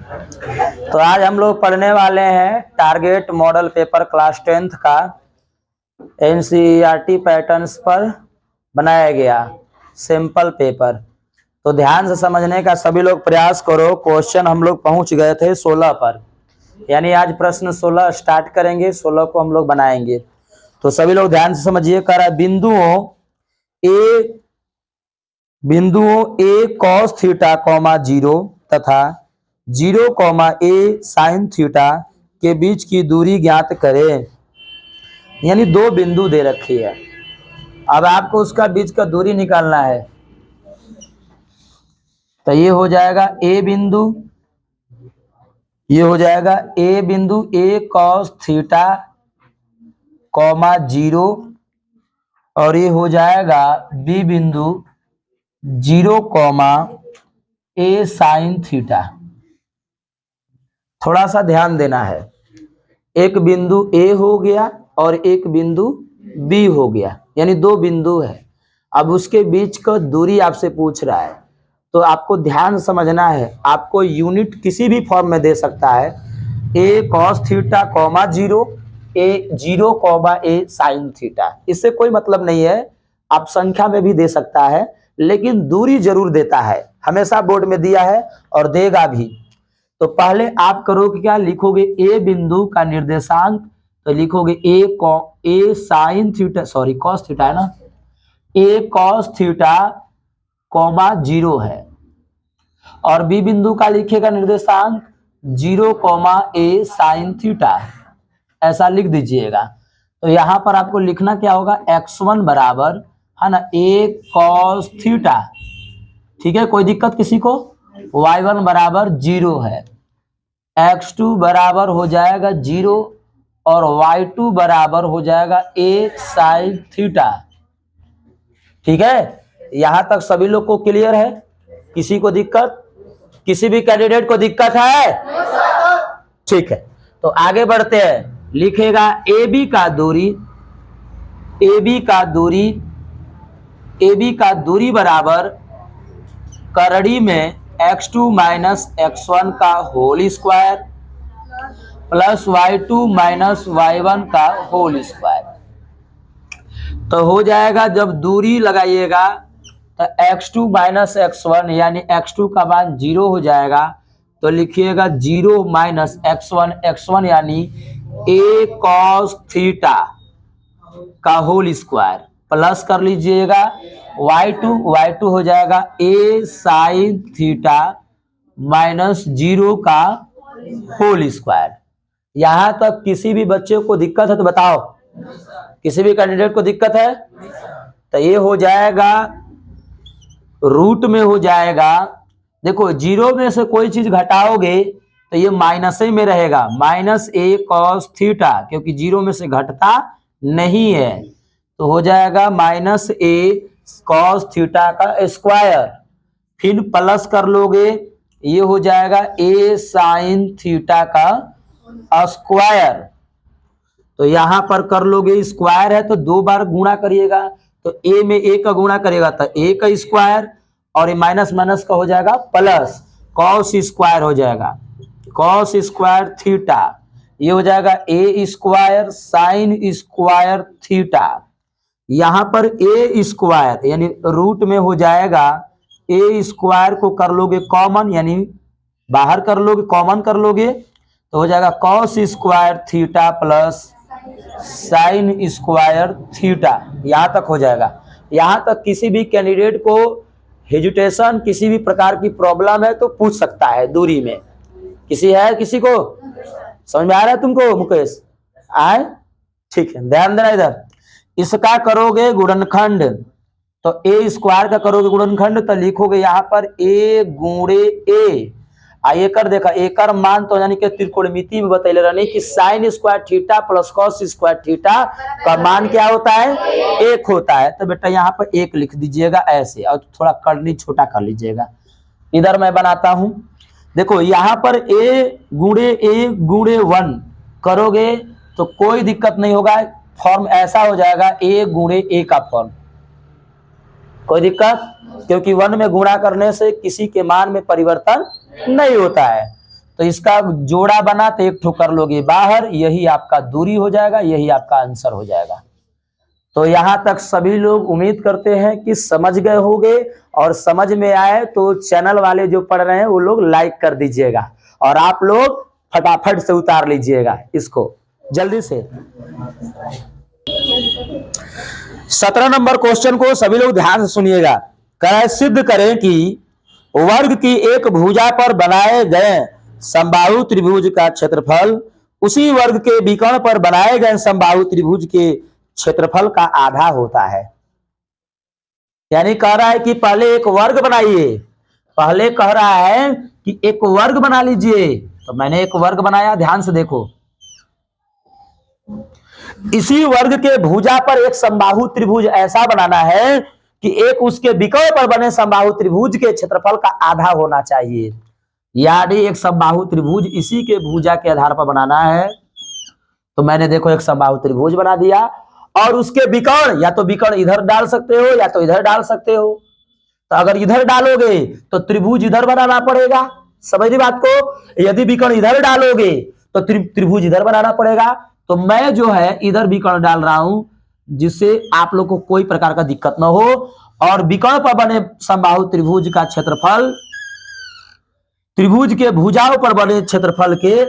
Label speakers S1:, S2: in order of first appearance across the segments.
S1: तो आज हम लोग पढ़ने वाले हैं target model paper class 10th का एनसीईआरटी पैटर्न्स पर बनाया गया सिंपल पेपर। तो ध्यान से समझने का सभी लोग प्रयास करो। क्वेश्चन हम लोग पहुंच गए थे 16 पर, यानी आज प्रश्न 16 स्टार्ट करेंगे, 16 को हम लोग बनाएंगे। तो सभी लोग ध्यान से समझिए। कह रहा है बिंदुओं ए कॉस थीटा कॉमा 0 तथा 0 कॉमा ए साइन थीटा के बीच की दूरी ज्ञात करें। यानी दो बिंदु दे रखी है, अब आपको उसका बीच का दूरी निकालना है। तो ये हो जाएगा ए बिंदु, ये हो जाएगा ए बिंदु ए कॉस थीटा कॉमा 0 और ये हो जाएगा बी बिंदु 0 कॉमा ए साइन थीटा। थोड़ा सा ध्यान देना है, एक बिंदु ए हो गया और एक बिंदु बी हो गया, यानी दो बिंदु है। अब उसके बीच का दूरी आपसे पूछ रहा है, तो आपको ध्यान समझना है। आपको यूनिट किसी भी फॉर्म में दे सकता है, ए कॉस थीटा कॉमा 0, ए 0 कॉमा ए साइन थीटा। इससे कोई मतलब नहीं है, आप संख्या में भी दे सकता है, लेकिन दूरी जरूर देता है, हमेशा बोर्ड में दिया है और देगा भी। तो पहले आप करोगे क्या, लिखोगे ए बिंदु का निर्देशांक, तो लिखोगे a sine theta, sorry cos theta है ना, ए कॉस थीटा कॉमा 0 है, और बी बिंदु का लिखेगा निर्देशांक 0 कॉमा ए साइन थीटा, ऐसा लिख दीजिएगा। तो यहां पर आपको लिखना क्या होगा, x1 बराबर है ना ए कॉस थीटा, ठीक है, कोई दिक्कत किसी को। y1 बराबर 0 है, x2 बराबर हो जाएगा 0 और y2 बराबर हो जाएगा ए साइन थीटा। ठीक है, यहां तक सभी लोग को क्लियर है? किसी को दिक्कत, किसी भी कैंडिडेट को दिक्कत है? ठीक है, तो आगे बढ़ते हैं। लिखेगा AB का दूरी बराबर करड़ी में x2 माइनस x1 का whole square plus y2 minus y1 का होल स्क्वायर। तो हो जाएगा, जब दूरी लगाइएगा तो x2 माइनस x1 यानी x2 का मान 0 हो जाएगा। तो लिखिएगा 0 माइनस x1 यानी a कॉस थीटा का होल स्क्वायर प्लस कर लीजिएगा y2 हो जाएगा a साइन थीटा माइनस 0 का होल स्क्वायर। यहां तक किसी भी बच्चे को दिक्कत है तो बताओ, किसी भी कैंडिडेट को दिक्कत है? तो ये हो जाएगा, रूट में हो जाएगा, देखो 0 में से कोई चीज घटाओगे तो ये माइनस में रहेगा, माइनस ए कॉस थीटा, क्योंकि 0 में से घटता नहीं है। तो हो जाएगा माइनस ए कॉस थीटा का स्क्वायर, फिर प्लस कर लोगे, ये हो जाएगा ए साइन थीटा का स्क्वायर। तो यहां पर कर लोगे, स्क्वायर है तो 2 बार गुणा करिएगा, तो ए में ए का गुणा करेगा तो ए का स्क्वायर, और ये माइनस माइनस का हो जाएगा प्लस, कॉस स्क्वायर हो जाएगा, कॉस स्क्वायर थीटा, ये हो जाएगा ए स्क्वायर साइन स्क्वायर थीटा। यहां पर ए स्क्वायर यानी रूट में हो जाएगा, ए स्क्वायर को कर लोगे कॉमन, यानी बाहर कर लोगे, कॉमन कर लोगे, तो हो जाएगा cos square theta plus sine square theta. यहां तक हो जाएगा। यहां तक किसी भी कैंडिडेट को हेजिटेशन, किसी भी प्रकार की प्रॉब्लम है तो पूछ सकता है दूरी में। किसी को समझ में आ रहा है तुमको मुकेश? आए, ठीक है, ध्यान देना इधर। इसका करोगे गुणनखंड, तो ए स्क्वायर का करोगे गुणनखंड, तो लिखोगे यहां पर ए गुणे ए, एकर देखा, एकर मान तो यानी कि त्रिकोणमिति में बतैले रहने कि sine square theta plus cos square theta का मान क्या होता है, 1 होता है। तो बेटा यहाँ पर 1 लिख दीजिएगा ऐसे, और थोड़ा करनी छोटा कर लीजिएगा। इधर मैं बनाता हूं, देखो यहाँ पर ए गुणे 1 करोगे तो कोई दिक्कत नहीं होगा, फॉर्म ऐसा हो जाएगा ए गुणे ए का फॉर्म, कोई दिक्कत, क्योंकि 1 में गुणा करने से किसी के मान में परिवर्तन नहीं होता है। तो इसका जोड़ा बना तो एक ठो कर लोगे बाहर, यही आपका दूरी हो जाएगा, यही आपका आंसर हो जाएगा। तो यहां तक सभी लोग उम्मीद करते हैं कि समझ गए होंगे, और समझ में आए तो चैनल वाले जो पढ़ रहे हैं वो लोग लाइक कर दीजिएगा, और आप लोग फटाफट से उतार लीजिएगा इसको जल्दी से। 17 नंबर क्वेश्चन को सभी लोग ध्यान से सुनिएगा। कह रहा है सिद्ध करें कि वर्ग की एक भुजा पर बनाए गए समबाहु त्रिभुज का क्षेत्रफल उसी वर्ग के विकर्ण पर बनाए गए समबाहु त्रिभुज के क्षेत्रफल का आधा होता है। यानी कह रहा है कि पहले एक वर्ग बनाइए, पहले कह रहा है कि एक वर्ग बना लीजिए। तो मैंने एक वर्ग बनाया, ध्यान से देखो। इसी वर्ग के भुजा पर एक समबाहु त्रिभुज ऐसा बनाना है कि एक उसके विकर्ण पर बने समबाहु त्रिभुज के क्षेत्रफल का आधा होना चाहिए। यानी एक समबाहु त्रिभुज इसी के भुजा के आधार पर बनाना है। तो मैंने देखो एक समबाहु त्रिभुज बना दिया, और उसके विकर्ण या तो विकर्ण इधर डाल सकते हो या तो इधर डाल सकते हो। तो अगर इधर डालोगे तो त्रिभुज इधर बनाना पड़ेगा, समझ रही बात को। यदि विकर्ण इधर डालोगे तो त्रिभुज इधर बनाना पड़ेगा। तो मैं जो है इधर विकर्ण डाल रहा हूं, जिससे आप लोग को कोई प्रकार का दिक्कत न हो, और विकर्ण पर बने समबाहु त्रिभुज का क्षेत्रफल त्रिभुज के भुजाओं पर बने क्षेत्रफल के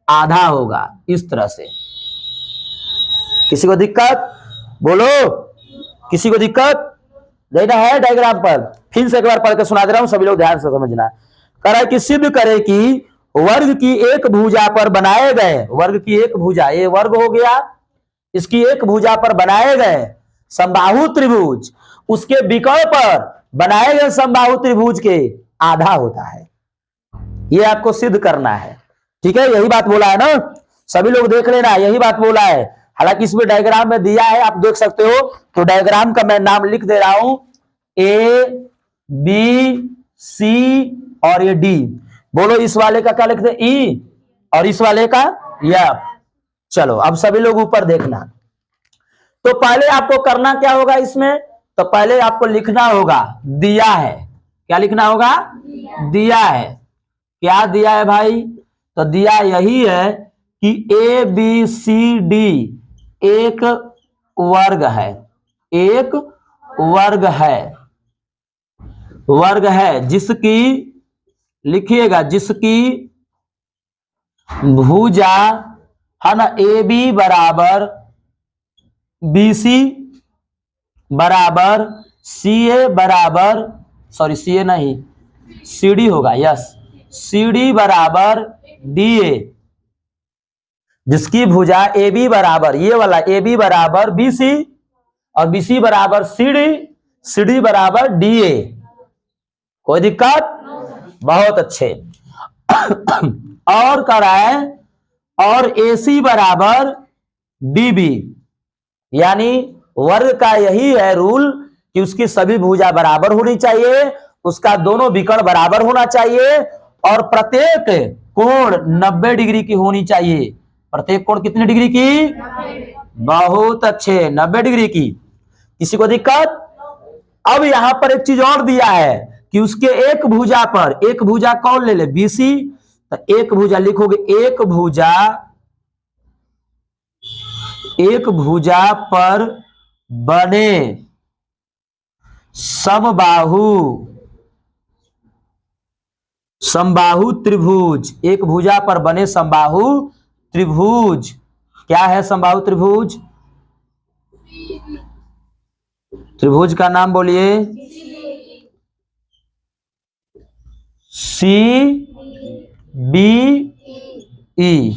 S1: आधा होगा, इस तरह से। किसी को दिक्कत बोलो, किसी को दिक्कत देना है डायग्राम पर? फिर से एक बार पढ़ के सुना दे रहा हूं, सभी लोग ध्यान से समझना। कह रहा है कि सिद्ध करे कि वर्ग की एक भुजा पर बनाए गए, वर्ग की एक भुजा, ये वर्ग हो गया, इसकी एक भुजा पर बनाए गए समबाहु त्रिभुज उसके विकर्ण पर बनाए गए समबाहु त्रिभुज के आधा होता है। ये आपको सिद्ध करना है, ठीक है। यही बात बोला है ना, सभी लोग देख लेना, यही बात बोला है। हालांकि इसमें डायग्राम में दिया है, आप देख सकते हो। तो डायग्राम का मैं नाम लिख दे रहा हूं, ए बी सी और ये डी। बोलो इस वाले का क्या लिखते? ई, और इस वाले का एफ। चलो अब सभी लोग ऊपर देखना। तो पहले आपको करना क्या होगा इसमें? तो पहले आपको लिखना होगा दिया है। क्या लिखना होगा? दिया है। क्या दिया है भाई? तो दिया यही है कि ए बी सी डी एक वर्ग है, एक वर्ग है, वर्ग है जिसकी, लिखिएगा, जिसकी भुजा है ना ए बी बराबर बी सी बराबर सी ए बराबर, सॉरी सी ए नहीं सी डी होगा, यस, सी डी बराबर डी ए, जिसकी भुजा ए बी बराबर, ये वाला ए बी बराबर बी सी और बी सी बराबर सी डी बराबर डी ए। कोई दिक्कत? बहुत अच्छे। और कर रहा है और ए सी बराबर डी बी, यानी वर्ग का यही है रूल कि उसकी सभी भुजा बराबर होनी चाहिए, उसका दोनों विकर्ण बराबर होना चाहिए, और प्रत्येक कोण 90 डिग्री की होनी चाहिए। प्रत्येक कोण कितने डिग्री की? बहुत अच्छे, 90 डिग्री की। किसी को दिक्कत? अब यहां पर एक चीज और दिया है कि उसके एक भुजा पर, एक भुजा कौन ले ले? बीसी। तो एक भुजा लिखोगे, एक भुजा पर बने समबाहु त्रिभुज, एक भुजा पर बने समबाहु त्रिभुज। क्या है समबाहु त्रिभुज? त्रिभुज का नाम बोलिए। C B E.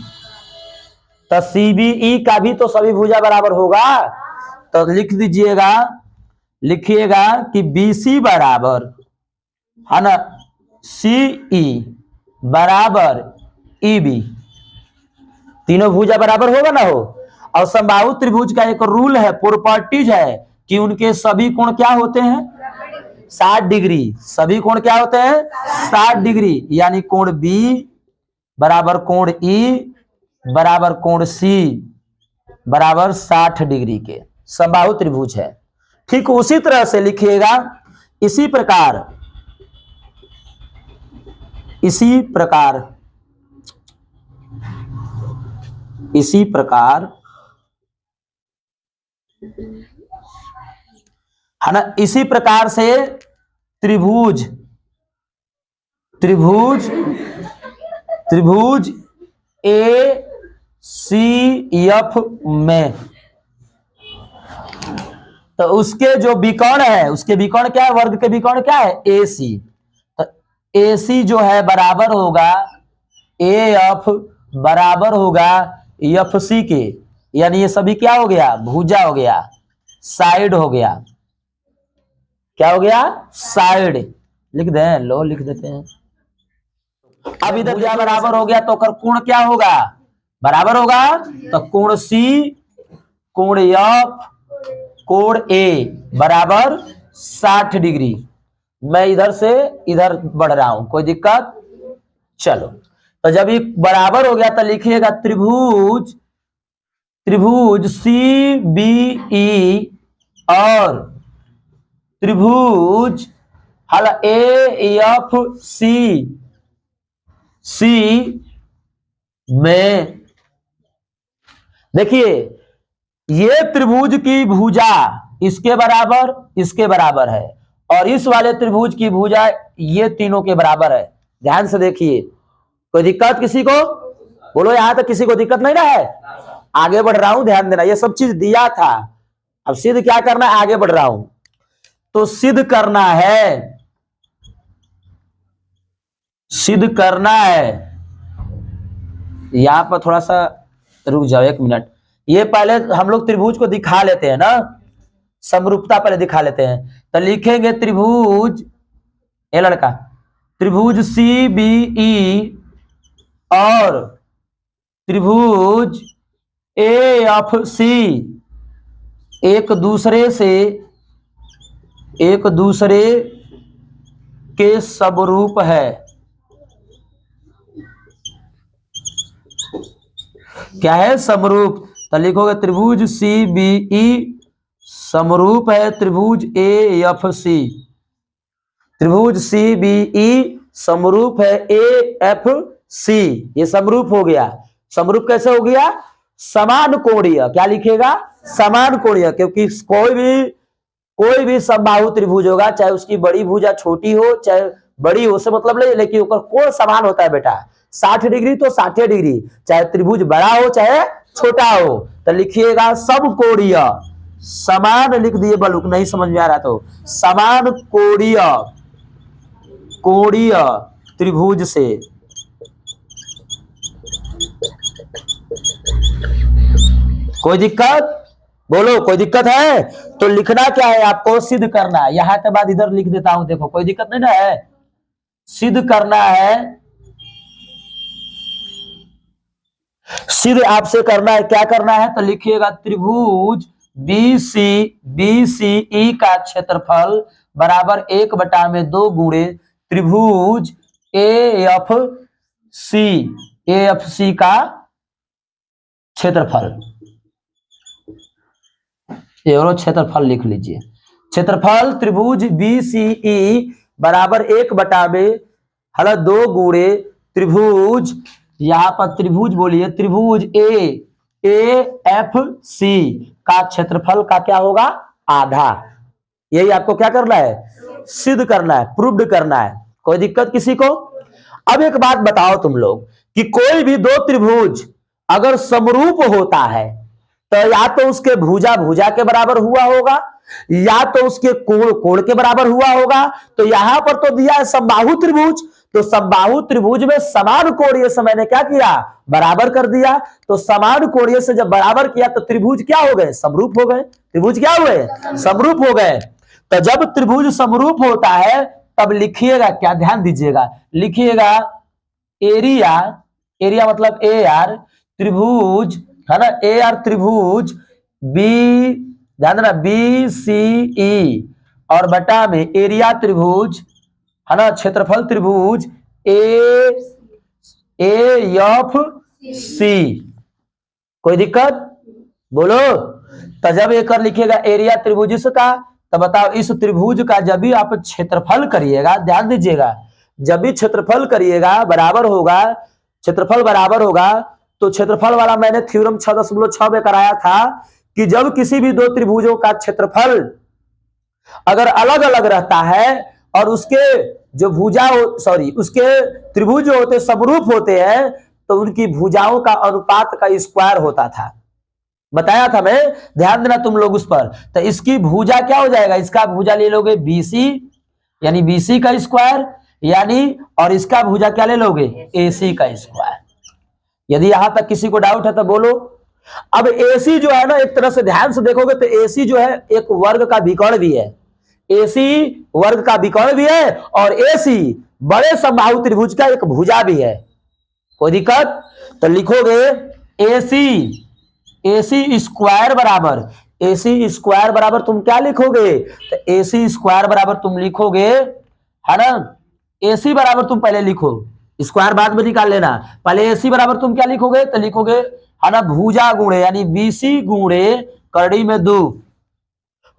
S1: तो सी बी ई का भी तो सभी भुजा बराबर होगा। तो लिख दीजिएगा, लिखिएगा कि बी सी बराबर है ना सी ई बराबर ई बी, तीनों भुजा बराबर होगा ना हो। और समबाहु त्रिभुज का एक रूल है, प्रॉपर्टीज है कि उनके सभी कोण क्या होते हैं? 60 डिग्री। सभी कोण क्या होते हैं? 60 डिग्री। यानी कोण बी बराबर कोण ई बराबर कोण सी बराबर 60 डिग्री के समबाहु त्रिभुज है। ठीक उसी तरह से लिखिएगा, इसी प्रकार इसी प्रकार है ना, इसी प्रकार से त्रिभुज ए सी एफ में, तो उसके जो विकर्ण है, उसके विकर्ण क्या है, वर्ग के विकर्ण क्या है, ए सी। तो ए सी जो है बराबर होगा ए एफ बराबर होगा एफ सी के, यानी ये सभी क्या हो गया, भुजा हो गया, साइड हो गया, क्या हो गया, साइड। लिख दें, लो लिख देते हैं। अब इधर भुजा बराबर हो गया तो कोण क्या होगा, बराबर होगा, तो कोण सी कोण एफ कोण ए बराबर 60 डिग्री। मैं इधर से इधर बढ़ रहा हूं, कोई दिक्कत, चलो। तो जब ये बराबर हो गया तो लिखिएगा त्रिभुज सी बी ई और त्रिभुज हल ए एफ सी में, देखिए ये त्रिभुज की भुजा इसके बराबर है और इस वाले त्रिभुज की भुजा ये तीनों के बराबर है। ध्यान से देखिए, कोई दिक्कत किसी को, बोलो यहां तक किसी को दिक्कत नहीं ना है, आगे बढ़ रहा हूं, ध्यान देना, ये सब चीज दिया था, अब सिद्ध क्या करना है, आगे बढ़ रहा हूं। तो सिद्ध करना है, यहां पर थोड़ा सा रुक जाओ 1 मिनट, ये पहले हम लोग त्रिभुज को दिखा लेते हैं ना, समरूपता पहले दिखा लेते हैं। तो लिखेंगे त्रिभुज, ये लड़का, त्रिभुज सी बी ई और त्रिभुज ए एफ सी एक दूसरे के समरूप है। क्या है, समरूप। तो लिखोगे त्रिभुज सी बी ई समरूप है त्रिभुज ए एफ सी, त्रिभुज सी बी ई समरूप है ए एफ सी, ये समरूप हो गया। समरूप कैसे हो गया, समान कोणीय, क्या लिखेगा, समान कोणीय, क्योंकि कोई भी समबाहु त्रिभुज होगा, चाहे उसकी बड़ी भुजा छोटी हो चाहे बड़ी हो, से मतलब नहीं, लेकिन ऊपर कोण समान होता है बेटा, 60 डिग्री तो 60 डिग्री, चाहे त्रिभुज बड़ा हो चाहे छोटा हो। तो लिखिएगा समकोणीय, समान लिख दिए बलुक, नहीं समझ में आ रहा तो समान कोणीय त्रिभुज से कोई दिक्कत, बोलो कोई दिक्कत है। तो लिखना क्या है, आपको सिद्ध करना है, यहां के बाद इधर लिख देता हूं, देखो कोई दिक्कत नहीं ना है, सिद्ध करना है, सिद्ध आपसे करना है, क्या करना है, तो लिखिएगा त्रिभुज बी सी ई का क्षेत्रफल बराबर 1/2 गुणे त्रिभुज ए एफ सी का क्षेत्रफल, ये क्षेत्रफल लिख लीजिए। क्षेत्रफल त्रिभुज बी सी ई बराबर 1/2 गुणे त्रिभुज, यहां पर त्रिभुज बोलिए, त्रिभुज ए एफ सी का क्षेत्रफल का क्या होगा, आधा। यही आपको क्या करना है, सिद्ध करना है, प्रूव्ड करना है। कोई दिक्कत किसी को। अब एक बात बताओ तुम लोग कि कोई भी दो त्रिभुज अगर समरूप होता है तो या तो उसके भुजा के बराबर हुआ होगा या तो उसके कोण के बराबर हुआ होगा। तो यहां पर तो दिया है समबाहु त्रिभुज, तो समबाहु त्रिभुज में समान कोणीय से मैंने क्या किया, बराबर कर दिया। तो समान कोणीय से जब बराबर किया तो त्रिभुज क्या हो गए, समरूप हो गए। त्रिभुज क्या हुए, समरूप हो गए। तो जब त्रिभुज समरूप होता है तब लिखिएगा क्या, ध्यान दीजिएगा, लिखिएगा एरिया मतलब ए आर त्रिभुज है ना, ए आर त्रिभुज बी, ध्यान देना, बी सी ई और बटा में एरिया त्रिभुज है ना, क्षेत्रफल त्रिभुज ए एफ सी। कोई दिक्कत, बोलो। तो जब एक कर लिखिएगा एरिया त्रिभुज का, तो बताओ इस त्रिभुज का जब भी आप क्षेत्रफल करिएगा, ध्यान दीजिएगा, जब भी क्षेत्रफल करिएगा बराबर होगा, क्षेत्रफल बराबर होगा, तो क्षेत्रफल वाला मैंने थ्योरम 6.6 में कराया था कि जब किसी भी दो त्रिभुजों का क्षेत्रफल अगर अलग अलग रहता है और उसके जो भुजा उसके त्रिभुज जो होते समरूप होते हैं तो उनकी भुजाओं का अनुपात का स्क्वायर होता था, बताया था मैं, ध्यान देना तुम लोग उस पर। तो इसकी भुजा क्या हो जाएगा, इसका भुजा ले लोगे BC यानी BC का स्क्वायर यानी, और इसका भुजा क्या ले लोगे AC का स्क्वायर। यदि यहां तक किसी को डाउट है तो बोलो। अब AC जो है ना, एक तरह से ध्यान से देखोगे तो AC जो है एक वर्ग का विकर्ण भी है, AC वर्ग का विकर्ण भी है और AC बड़े समबाहु त्रिभुज का एक भुजा भी है। कोई दिक्कत? तो लिखोगे AC स्क्वायर बराबर तुम क्या लिखोगे, तो AC स्क्वायर बराबर तुम लिखोगे, है ना, AC बराबर तुम पहले लिखो, स्क्वायर बाद में निकाल लेना, पहले AC बराबर तुम क्या लिखोगे, तो लिखोगे, है ना, भुजा गुणे यानी BC गुणे करड़ी में 2।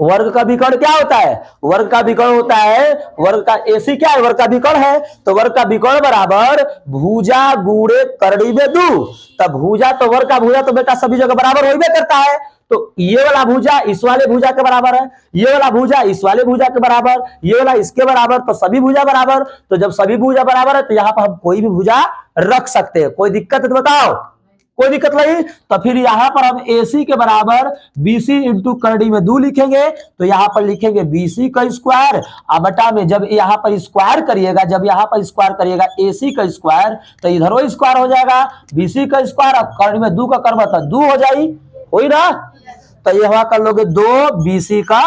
S1: वर्ग का विकर्ण क्या होता है, वर्ग का विकर्ण होता है, वर्ग का AC क्या है, वर्ग का विकर्ण है, तो वर्ग का विकर्ण बराबर भुजा गुणे करड़ी में 2। तब भुजा तो वर्ग का भुजा तो बेटा सभी जगह बराबर होइबे करता है, तो ये वाला भुजा इस वाले भुजा के बराबर है, ये वाला भुजा इस वाले भुजा के बराबर, ये वाला इसके बराबर, तो सभी भुजा बराबर। तो जब सभी भुजा बराबर है तो यहाँ पर हम कोई भी भुजा रख सकते हैं। कोई दिक्कत है तो बताओ, कोई दिक्कत नहीं। तो फिर यहां पर हम AC के बराबर BC इंटू करड़ी में 2 लिखेंगे, तो यहां पर लिखेंगे BC का स्क्वायर बटा में, जब यहां पर स्क्वायर करिएगा, जब यहां पर स्क्वायर करिएगा AC का स्क्वायर तो इधर स्क्वायर हो जाएगा BC का स्क्वायर, अब करड़ी में 2 का कर्म था 2 हो जाएगी, हुई ना। तो यहां कर लोगे 2 BC का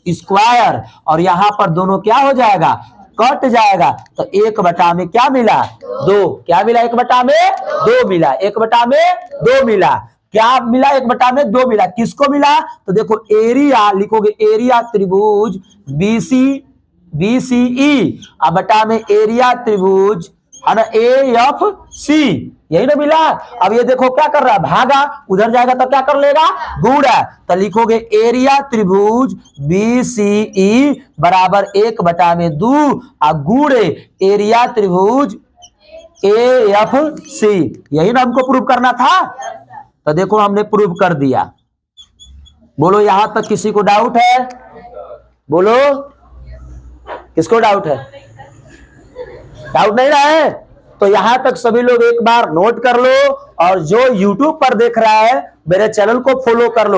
S1: स्क्वायर और यहां पर दोनों क्या हो जाएगा, कट जाएगा, तो 1 बटा में क्या मिला 2, क्या मिला 1 बटा में 2 मिला, 1 बटा में 2 मिला, क्या मिला 1 बटा में 2 मिला, किसको मिला, तो देखो एरिया लिखोगे, एरिया त्रिभुज BCE अब बटा में एरिया त्रिभुज, है ना, AFC, यही ना मिला। अब ये देखो क्या कर रहा है, भागा, उधर जाएगा तो क्या कर लेगा, गुणा, तो लिखोगे एरिया त्रिभुज BCE बराबर 1 बटा में 2 गुणे एरिया त्रिभुज AFC, यही ना हमको प्रूव करना था। तो देखो हमने प्रूव कर दिया। बोलो यहां तक किसी को डाउट है, बोलो किसको डाउट है, डाउट नहीं रहा है तो यहां तक सभी लोग एक बार नोट कर लो, और जो YouTube पर देख रहा है मेरे चैनल को फॉलो कर लो।